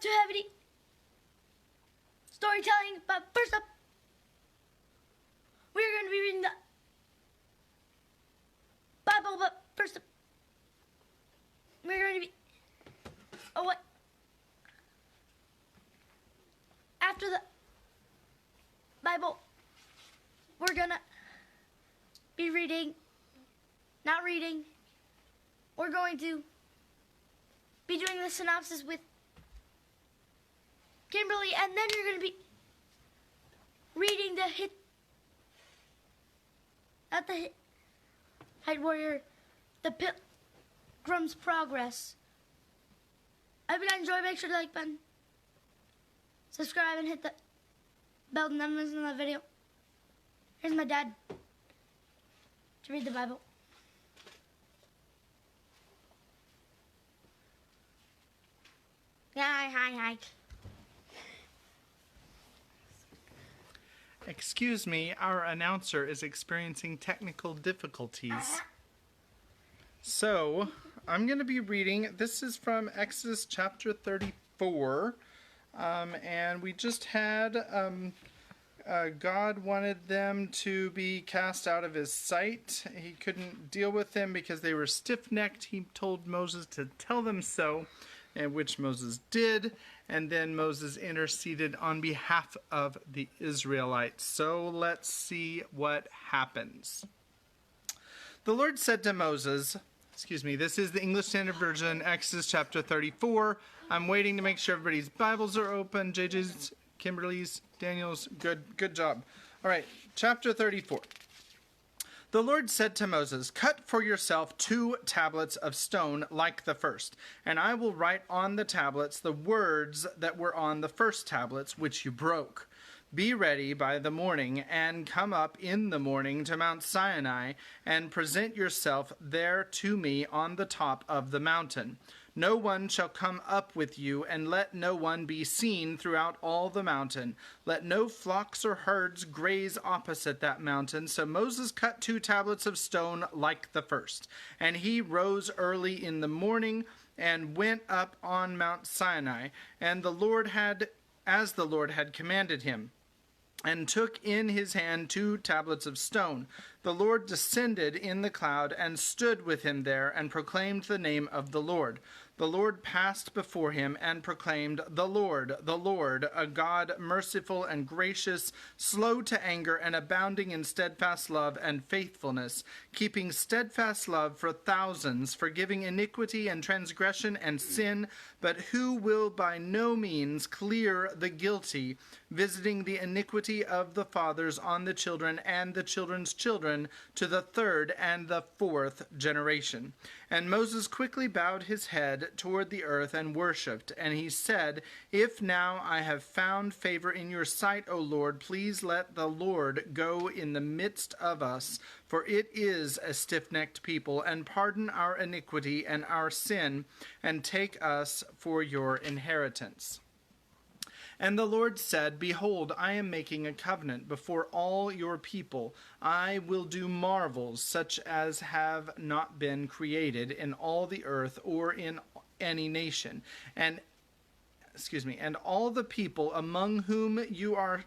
not too heavy storytelling, but first up, we're going to be reading the Bible, but first up, we're going to be, after the Bible, we're going to be we're going to be doing the synopsis with Kimberly, and then you're going to be reading the Hide Warrior, the Pilgrim's Progress. I hope you guys enjoy. Make sure to like button, subscribe, and hit the bell to never miss another video. Here's my dad to read the Bible. Hi. Excuse me, our announcer is experiencing technical difficulties. So, I'm going to be reading, this is from Exodus chapter 34, and we just had, God wanted them to be cast out of his sight. He couldn't deal with them because they were stiff-necked. He told Moses to tell them so, and which Moses did, and then Moses interceded on behalf of the Israelites. So let's see what happens. The Lord said to Moses, this is the English Standard Version, Exodus chapter 34. I'm waiting to make sure everybody's Bibles are open. JJ's, Kimberly's, Daniel's, good job. All right, chapter 34. The Lord said to Moses, "Cut for yourself 2 tablets of stone like the first, and I will write on the tablets the words that were on the first tablets which you broke. Be ready by the morning, and come up in the morning to Mount Sinai, and present yourself there to me on the top of the mountain. No one shall come up with you, and let no one be seen throughout all the mountain. Let no flocks or herds graze opposite that mountain." So Moses cut 2 tablets of stone like the first. And he rose early in the morning and went up on Mount Sinai, and as the Lord had commanded him, and took in his hand 2 tablets of stone. The Lord descended in the cloud and stood with him there, and proclaimed the name of the Lord. The Lord passed before him and proclaimed, the Lord, a God merciful and gracious, slow to anger and abounding in steadfast love and faithfulness, keeping steadfast love for thousands, forgiving iniquity and transgression and sin, but who will by no means clear the guilty, visiting the iniquity of the fathers on the children and the children's children to the 3rd and the 4th generation. And Moses quickly bowed his head toward the earth and worshipped. And he said, "If now I have found favor in your sight, O Lord, please let the Lord go in the midst of us, for it is a stiff-necked people, and pardon our iniquity and our sin, and take us for your inheritance." And the Lord said, "Behold, I am making a covenant before all your people. I will do marvels such as have not been created in all the earth or in any nation. And all the people among whom you are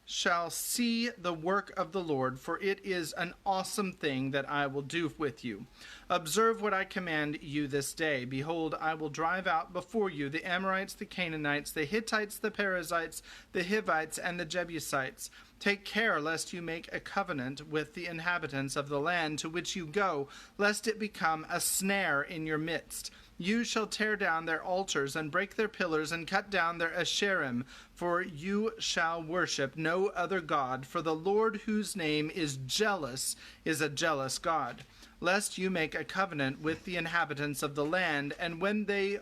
shall see the work of the Lord, for it is an awesome thing that I will do with you. Observe what I command you this day. Behold, I will drive out before you the Amorites, the Canaanites, the Hittites, the Perizzites, the Hivites, and the Jebusites. Take care lest you make a covenant with the inhabitants of the land to which you go, lest it become a snare in your midst. You shall tear down their altars and break their pillars and cut down their Asherim, for you shall worship no other God, for the Lord whose name is jealous is a jealous God. Lest you make a covenant with the inhabitants of the land, and when they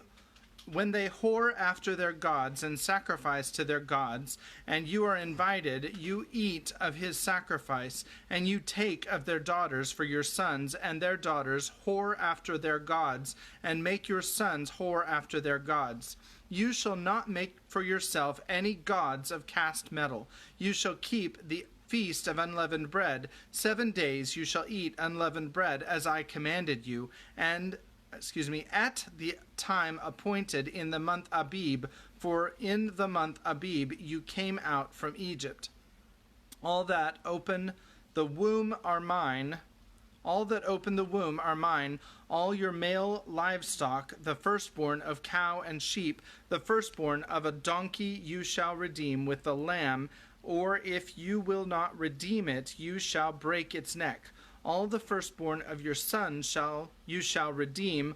whore after their gods and sacrifice to their gods, and you are invited, you eat of his sacrifice, and you take of their daughters for your sons, and their daughters whore after their gods, and make your sons whore after their gods. You shall not make for yourself any gods of cast metal. You shall keep the feast of unleavened bread. 7 days you shall eat unleavened bread, as I commanded you, and at the time appointed in the month Abib, for in the month Abib you came out from Egypt. All that open the womb are mine. All that open the womb are mine. All your male livestock, the firstborn of cow and sheep, the firstborn of a donkey you shall redeem with the lamb, or if you will not redeem it, you shall break its neck. All the firstborn of your sons you shall redeem,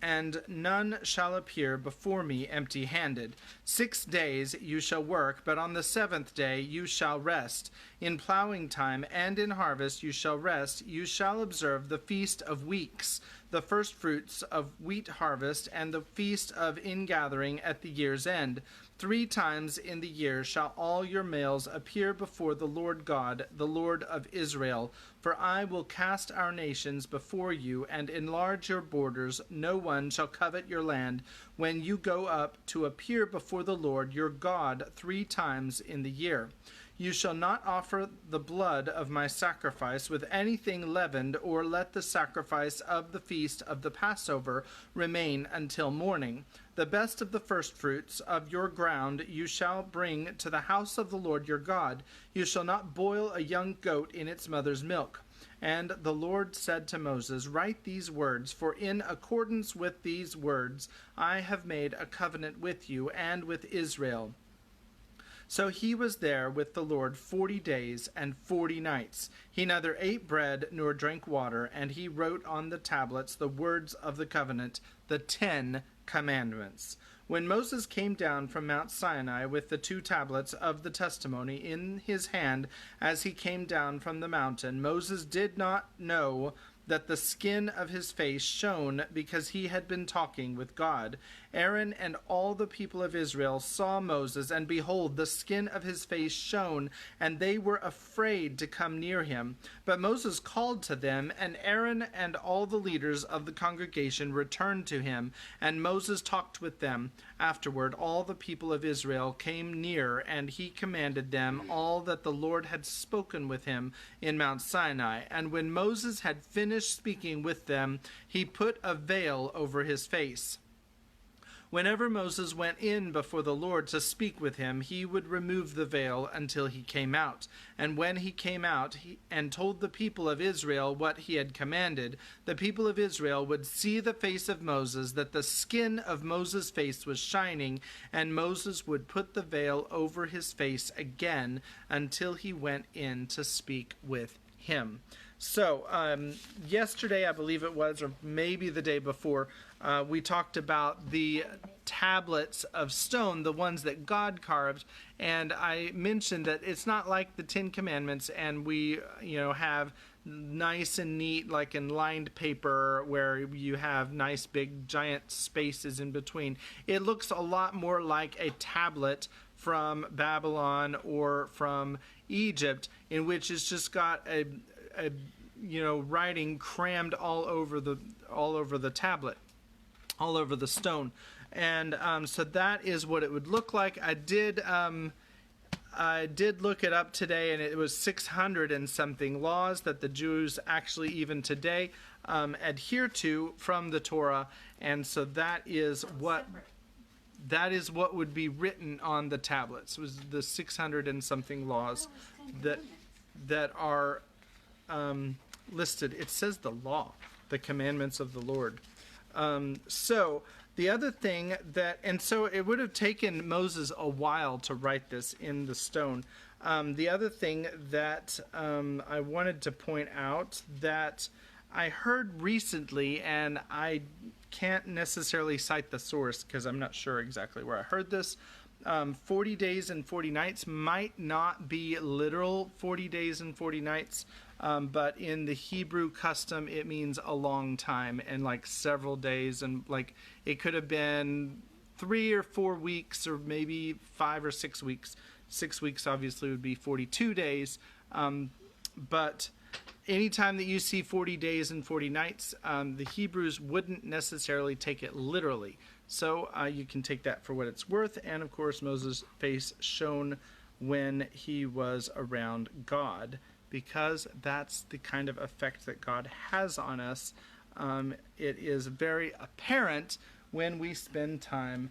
and none shall appear before me empty-handed. 6 days you shall work, but on the 7th day you shall rest. In plowing time and in harvest you shall rest. You shall observe the feast of weeks, the firstfruits of wheat harvest, and the feast of ingathering at the year's end. 3 times in the year shall all your males appear before the Lord God, the Lord of Israel. For I will cast our nations before you, and enlarge your borders. No one shall covet your land when you go up to appear before the Lord your God 3 times in the year. You shall not offer the blood of my sacrifice with anything leavened, or let the sacrifice of the feast of the Passover remain until morning. The best of the firstfruits of your ground you shall bring to the house of the Lord your God. You shall not boil a young goat in its mother's milk. And the Lord said to Moses, Write these words, for in accordance with these words I have made a covenant with you and with Israel. So he was there with the Lord 40 days and 40 nights. He neither ate bread nor drank water, and he wrote on the tablets the words of the covenant, the 10 commandments. When Moses came down from Mount Sinai with the 2 tablets of the testimony in his hand as he came down from the mountain, Moses did not know that the skin of his face shone, because he had been talking with God. Aaron and all the people of Israel saw Moses, and behold, the skin of his face shone, and they were afraid to come near him. But Moses called to them, and Aaron and all the leaders of the congregation returned to him, and Moses talked with them. Afterward, all the people of Israel came near, and he commanded them all that the Lord had spoken with him in Mount Sinai. And when Moses had finished speaking with them, he put a veil over his face. Whenever Moses went in before the Lord to speak with him, he would remove the veil until he came out. And when he came out and told the people of Israel what he had commanded, the people of Israel would see the face of Moses, that the skin of Moses' face was shining, and Moses would put the veil over his face again until he went in to speak with him. So, yesterday, I believe it was, or maybe the day before, we talked about the tablets of stone, the ones that God carved, and I mentioned that it's not like the 10 Commandments, and we, have nice and neat, like in lined paper, where you have nice big giant spaces in between. It looks a lot more like a tablet from Babylon or from Egypt, in which it's just got a writing crammed all over the tablet, all over the stone, and so that is what it would look like. I did look it up today, and it was 600 and something laws that the Jews actually even today adhere to from the Torah, and so that is what would be written on the tablets. It was the 600 and something laws that are listed. It says the law, the commandments of the Lord. So the other thing so it would have taken Moses a while to write this in the stone. The other thing that I wanted to point out that I heard recently, and I can't necessarily cite the source because I'm not sure exactly where I heard this. 40 days and 40 nights might not be literal 40 days and 40 nights, but in the Hebrew custom, it means a long time and like several days, and like it could have been 3 or 4 weeks, or maybe 5 or 6 weeks. 6 weeks obviously would be 42 days, but anytime that you see 40 days and 40 nights, the Hebrews wouldn't necessarily take it literally. So you can take that for what it's worth. And of course, Moses' face shone when he was around God, because that's the kind of effect that God has on us it is very apparent when we spend time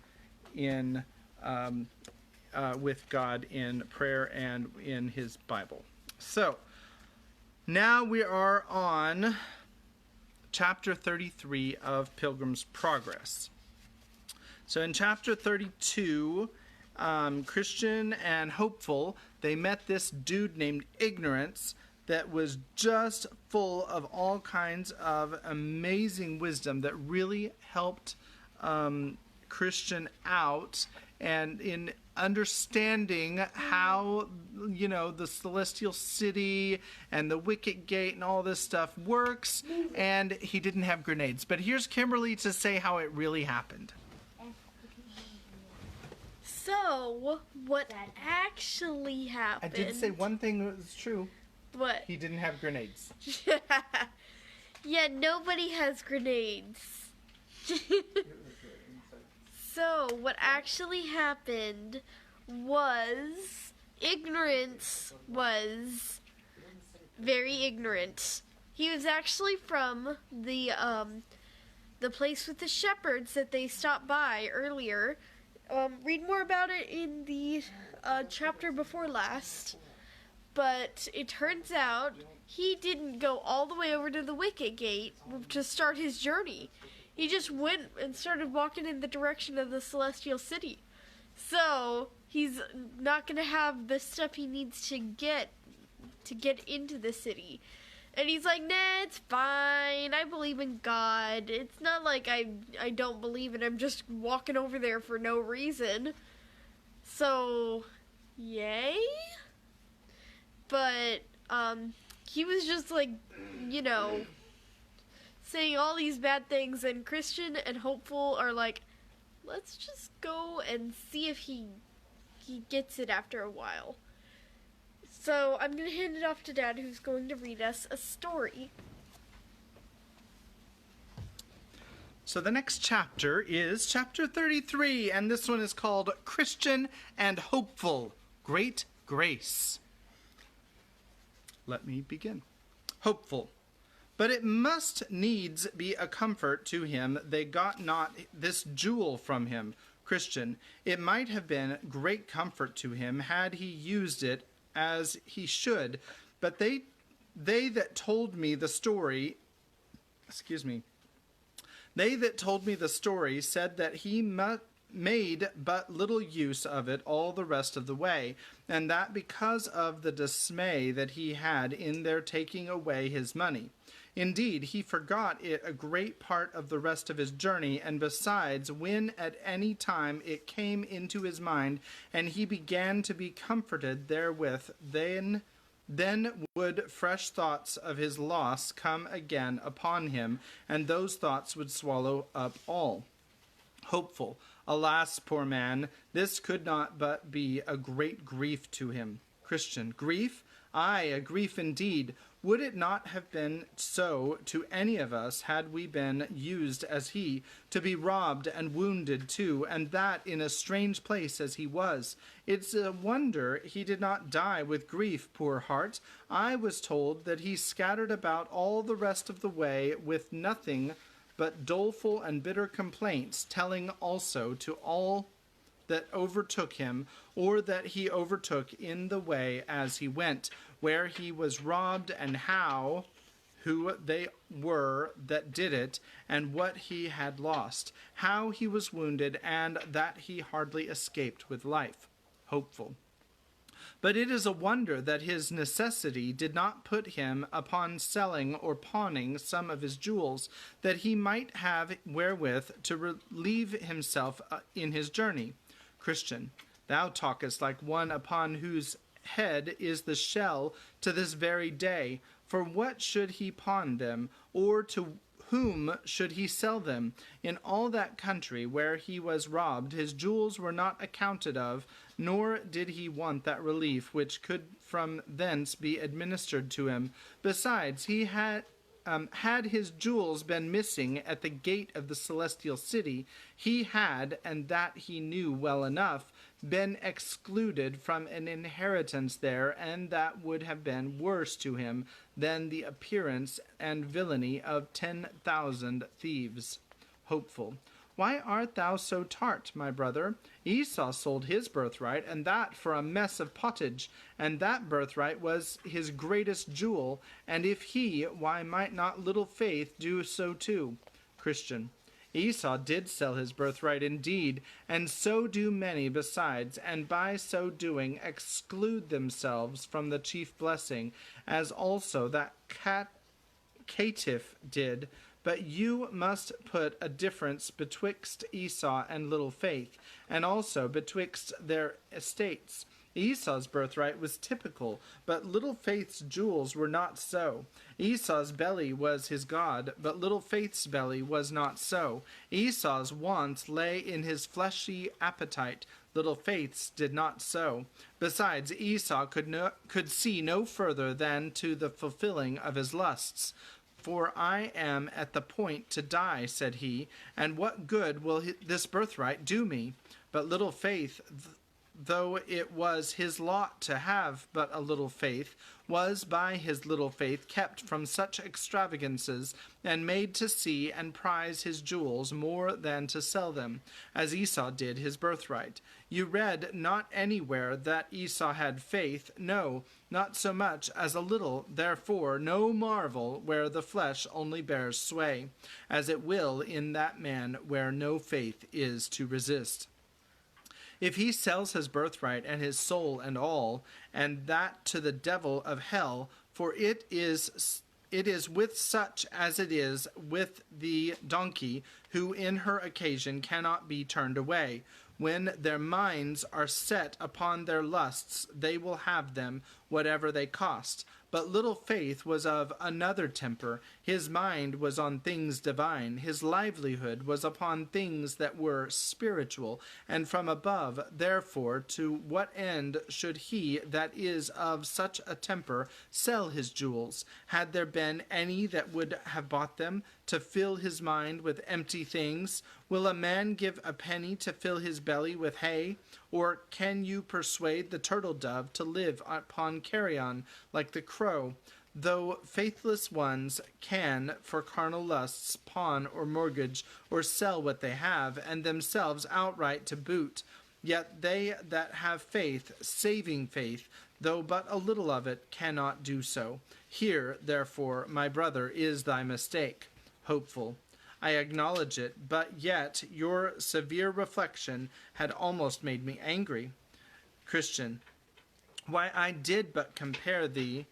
in with God in prayer and in His Bible. So, now we are on chapter 33 of Pilgrim's Progress. So in chapter 32, Christian and Hopeful, they met this dude named Ignorance that was just full of all kinds of amazing wisdom that really helped Christian out and in understanding how, the celestial city and the wicket gate and all this stuff works, and he didn't have grenades. But here's Kimberly to say how it really happened. So, what actually happened... I did say one thing that was true. What? He didn't have grenades. Yeah, nobody has grenades. So, what actually happened was Ignorance was very ignorant. He was actually from the place with the shepherds that they stopped by earlier. Read more about it in the chapter before last. But it turns out he didn't go all the way over to the wicket gate to start his journey. He just went and started walking in the direction of the celestial city. So, he's not going to have the stuff he needs to get into the city. And he's like, nah, it's fine. I believe in God. It's not like I don't believe in him. I'm just walking over there for no reason. So, yay? But, he was just like, saying all these bad things, and Christian and Hopeful are like, let's just go and see if he gets it after a while. So I'm going to hand it off to Dad, who's going to read us a story. So the next chapter is chapter 33, and this one is called Christian and Hopeful, Great Grace. Let me begin. Hopeful. But it must needs be a comfort to him they got not this jewel from him. Christian. It might have been great comfort to him had he used it as he should, but they that told me the story, they that told me the story said that he made but little use of it all the rest of the way, and that because of the dismay that he had in their taking away his money. Indeed, he forgot it a great part of the rest of his journey, and besides, when at any time it came into his mind, and he began to be comforted therewith, then would fresh thoughts of his loss come again upon him, and those thoughts would swallow up all. Hopeful. Alas, poor man, this could not but be a great grief to him. Christian. Grief? Aye, a grief indeed. Would it not have been so to any of us had we been used as he, to be robbed and wounded too, and that in a strange place as he was? It's a wonder he did not die with grief, poor heart. I was told that he scattered about all the rest of the way with nothing but doleful and bitter complaints, telling also to all that overtook him, or that he overtook in the way as he went, where he was robbed, and who they were that did it, and what he had lost, how he was wounded, and that he hardly escaped with life. Hopeful. But it is a wonder that his necessity did not put him upon selling or pawning some of his jewels, that he might have wherewith to relieve himself in his journey. Christian. Thou talkest like one upon whose head is the shell to this very day. For what should he pawn them, or to whom should he sell them? In all that country where he was robbed, his jewels were not accounted of, nor did he want that relief which could from thence be administered to him. Besides, he had his jewels been missing at the gate of the celestial city, he had, and that he knew well enough, been excluded from an inheritance there, and that would have been worse to him than the appearance and villainy of 10,000 thieves. Hopeful. Why art thou so tart, my brother? Esau sold his birthright, and that for a mess of pottage, and that birthright was his greatest jewel, and if he, why might not little faith do so too? Christian. Esau did sell his birthright indeed, and so do many besides, and by so doing exclude themselves from the chief blessing, as also that caitiff did. But you must put a difference betwixt Esau and little faith, and also betwixt their estates. Esau's birthright was typical, but little faith's jewels were not so. Esau's belly was his God, but little faith's belly was not so. Esau's wants lay in his fleshy appetite, little faith's did not so. Besides, Esau could see no further than to the fulfilling of his lusts. For I am at the point to die, said he, and what good will this birthright do me? But little faith, though it was his lot to have but a little faith, was by his little faith kept from such extravagances, and made to see and prize his jewels more than to sell them, as Esau did his birthright. You read not anywhere that Esau had faith, no, not so much as a little, therefore no marvel where the flesh only bears sway, as it will in that man where no faith is to resist. If he sells his birthright and his soul and all, and that to the devil of hell, for it is with such as it is with the donkey, who in her occasion cannot be turned away. When their minds are set upon their lusts, they will have them, whatever they cost. But little faith was of another temper. His mind was on things divine. His livelihood was upon things that were spiritual, and from above. Therefore, to what end should he that is of such a temper sell his jewels? Had there been any that would have bought them, to fill his mind with empty things? Will a man give a penny to fill his belly with hay? Or can you persuade the turtle dove to live upon carrion like the crow? Though faithless ones can, for carnal lusts, pawn or mortgage, or sell what they have, and themselves outright to boot. Yet they that have faith, saving faith, though but a little of it, cannot do so. Here, therefore, my brother, is thy mistake. Hopeful. I acknowledge it, but yet your severe reflection had almost made me angry. Christian. Why, I did but compare thee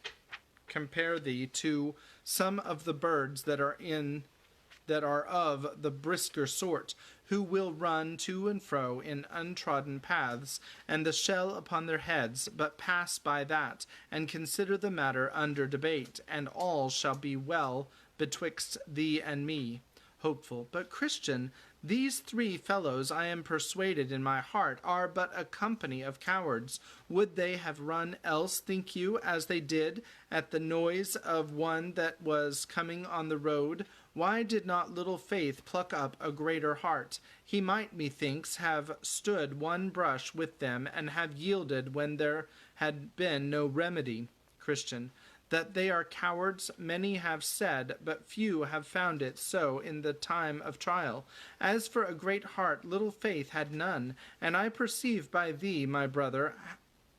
to some of the birds that are of the brisker sort, who will run to and fro in untrodden paths, and the shell upon their heads, but pass by that, and consider the matter under debate, and all shall be well betwixt thee and me. Hopeful. But Christian, these three fellows, I am persuaded in my heart, are but a company of cowards. Would they have run else, think you, as they did, at the noise of one that was coming on the road? Why did not little faith pluck up a greater heart? He might, methinks, have stood one brush with them, and have yielded when there had been no remedy. Christian. That they are cowards many have said, but few have found it so in the time of trial. As for a great heart, little faith had none, and I perceive by thee, my brother,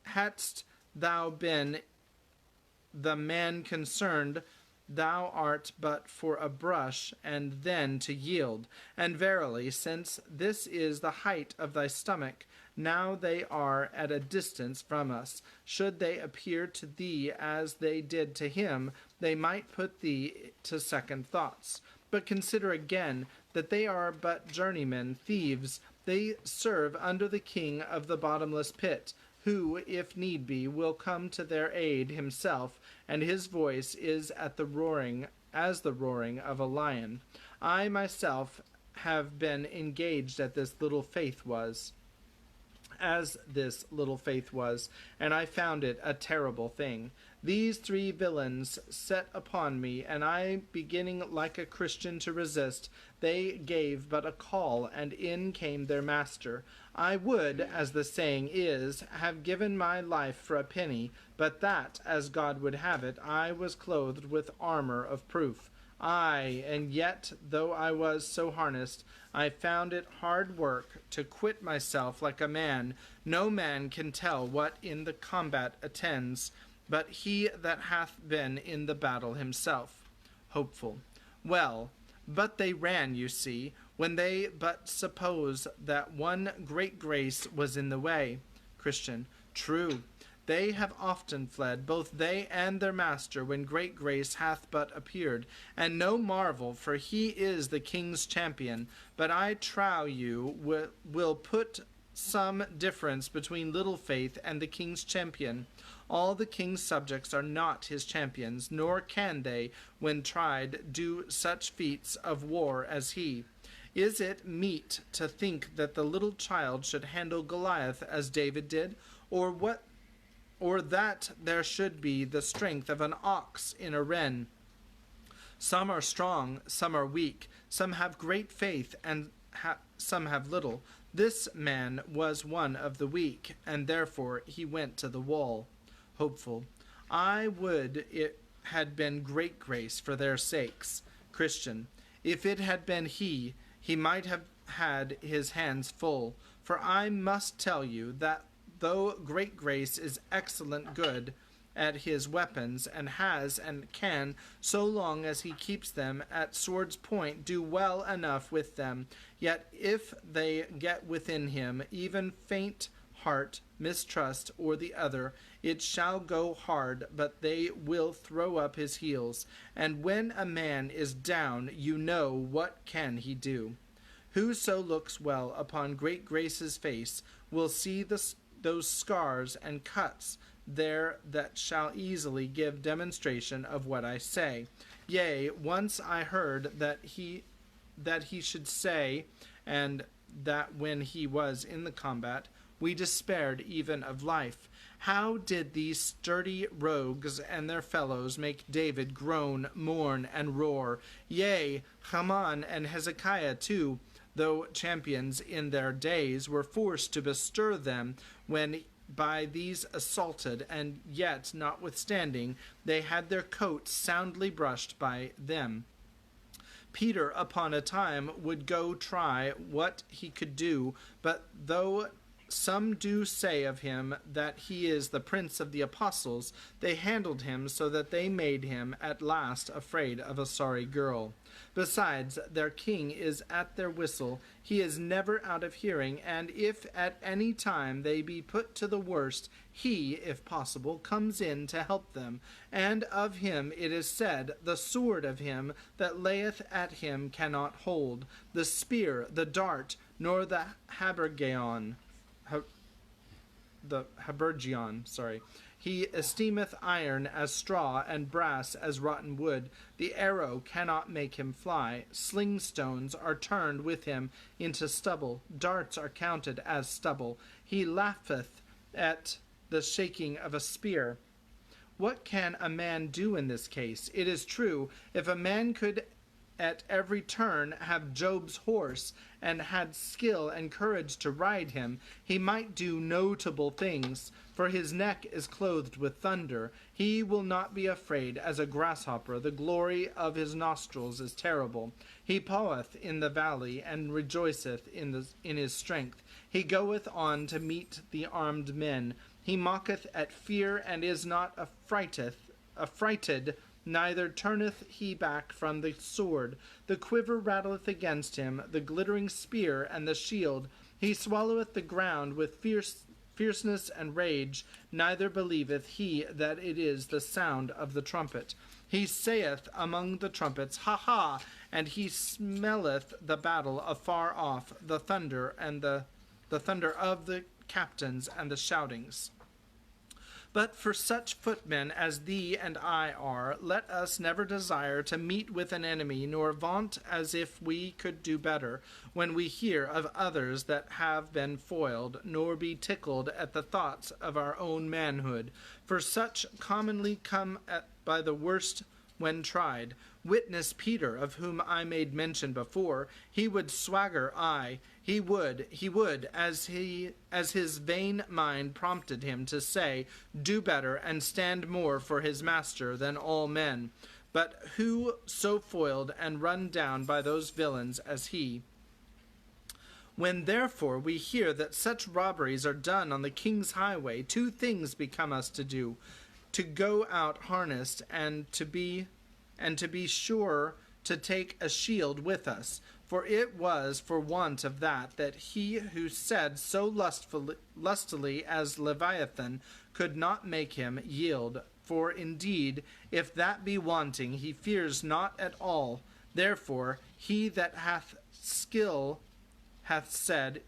hadst thou been the man concerned, thou art but for a brush, and then to yield. And verily, since this is the height of thy stomach, now they are at a distance from us. Should they appear to thee as they did to him, they might put thee to second thoughts. But consider again that they are but journeymen, thieves. They serve under the king of the bottomless pit, who, if need be, will come to their aid himself, and his voice is as the roaring of a lion. I myself have been engaged at this little faith was. as this little faith was, and I found it a terrible thing. These three villains set upon me, and I, beginning like a Christian to resist, they gave but a call, and in came their master. I would, as the saying is, have given my life for a penny, but that, as God would have it, I was clothed with armor of proof. Aye, and yet, though I was so harnessed, I found it hard work to quit myself like a man. No man can tell what in the combat attends, but he that hath been in the battle himself. Hopeful. Well, but they ran, you see, when they but suppose that one great grace was in the way. Christian. True. They have often fled, both they and their master, when great grace hath but appeared. And no marvel, for he is the king's champion. But I trow you will put some difference between little faith and the king's champion. All the king's subjects are not his champions, nor can they, when tried, do such feats of war as he. Is it meet to think that the little child should handle Goliath as David did, or that there should be the strength of an ox in a ren? Some are strong, some are weak, some have great faith, and some have little. This man was one of the weak, and therefore he went to the wall. Hopeful. I would it had been great grace for their sakes. Christian. If it had been he might have had his hands full. For I must tell you that though great grace is excellent good at his weapons, and has and can, so long as he keeps them at sword's point, do well enough with them, yet if they get within him, even faint heart, mistrust, or the other, it shall go hard, but they will throw up his heels. And when a man is down, you know what can he do. Whoso looks well upon great grace's face will see those scars and cuts there that shall easily give demonstration of what I say. Yea, once I heard that he should say, and that when he was in the combat, we despaired even of life. How did these sturdy rogues and their fellows make David groan, mourn, and roar? Yea, Haman and Hezekiah too, though champions in their days, were forced to bestir them when by these assaulted, and yet, notwithstanding, they had their coats soundly brushed by them. Peter upon a time would go try what he could do, but though some do say of him that he is the prince of the apostles, they handled him so that they made him at last afraid of a sorry girl. Besides, their king is at their whistle, he is never out of hearing, and if at any time they be put to the worst, he, if possible, comes in to help them. And of him it is said, the sword of him that layeth at him cannot hold, the spear, the dart, nor the habergeon. He esteemeth iron as straw, and brass as rotten wood. The arrow cannot make him fly. Sling stones are turned with him into stubble. Darts are counted as stubble. He laugheth at the shaking of a spear. What can a man do in this case? It is true, if a man could at every turn have Job's horse, and had skill and courage to ride him, he might do notable things, for his neck is clothed with thunder. He will not be afraid as a grasshopper. The glory of his nostrils is terrible. He paweth in the valley, and rejoiceth in his strength. He goeth on to meet the armed men. He mocketh at fear, and is not affrighted, neither turneth he back from the sword. The quiver rattleth against him, the glittering spear and the shield. He swalloweth the ground with fierceness and rage, neither believeth he that it is the sound of the trumpet. He saith among the trumpets, Ha ha! And he smelleth the battle afar off, the thunder and the thunder of the captains and the shoutings. But for such footmen as thee and I are, let us never desire to meet with an enemy, nor vaunt as if we could do better, when we hear of others that have been foiled, nor be tickled at the thoughts of our own manhood. For such commonly come by the worst when tried. Witness Peter, of whom I made mention before. He would swagger, aye, he would, as his vain mind prompted him to say, do better and stand more for his master than all men. But who so foiled and run down by those villains as he? When therefore we hear that such robberies are done on the king's highway, two things become us to do: to go out harnessed, and to be sure to take a shield with us. For it was for want of that he who said so lustily as Leviathan could not make him yield. For indeed, if that be wanting, he fears not at all. Therefore, he that had skill hath said,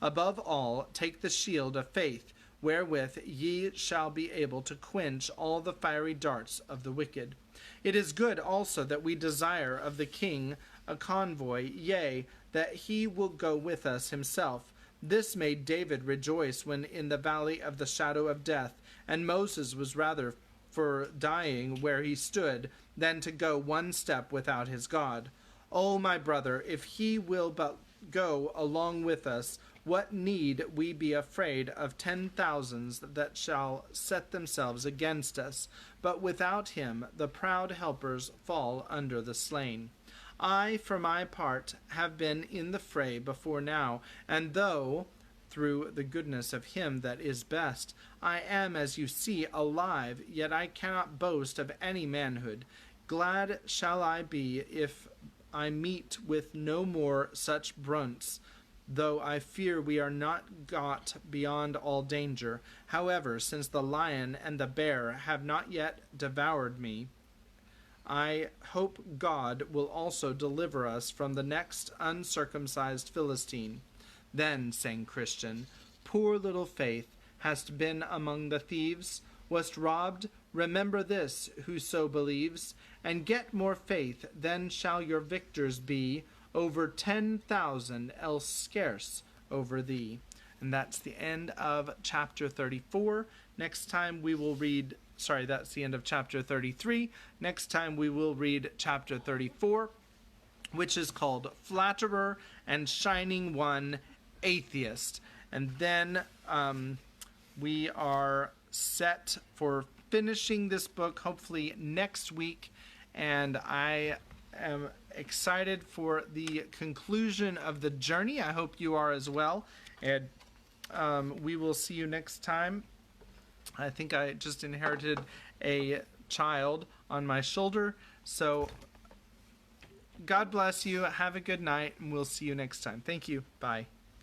above all, take the shield of faith, wherewith ye shall be able to quench all the fiery darts of the wicked. It is good also that we desire of the king a convoy, yea, that he will go with us himself. This made David rejoice when in the valley of the shadow of death, and Moses was rather for dying where he stood than to go one step without his God. O my brother, if he will but go along with us, what need we be afraid of 10,000s that shall set themselves against us? But without him the proud helpers fall under the slain. I, for my part, have been in the fray before now, and though, through the goodness of him that is best, I am, as you see, alive, yet I cannot boast of any manhood. Glad shall I be if I meet with no more such brunts, though I fear we are not got beyond all danger. However, since the lion and the bear have not yet devoured me, I hope God will also deliver us from the next uncircumcised Philistine. Then sang Christian, poor little Faith, hast been among the thieves, wast robbed? Remember this, whoso believes, and get more faith, then shall your victors be over 10,000, else scarce over thee. And that's the end of chapter 34. Next time we will read, that's the end of chapter 33. Next time we will read chapter 34, which is called Flatterer and Shining One, Atheist. And then we are set for finishing this book hopefully next week, and I am excited for the conclusion of the journey. I hope you are as well, and we will see you next time. I think I just inherited a child on my shoulder, so God bless you, have a good night, and we'll see you next time. Thank you. Bye.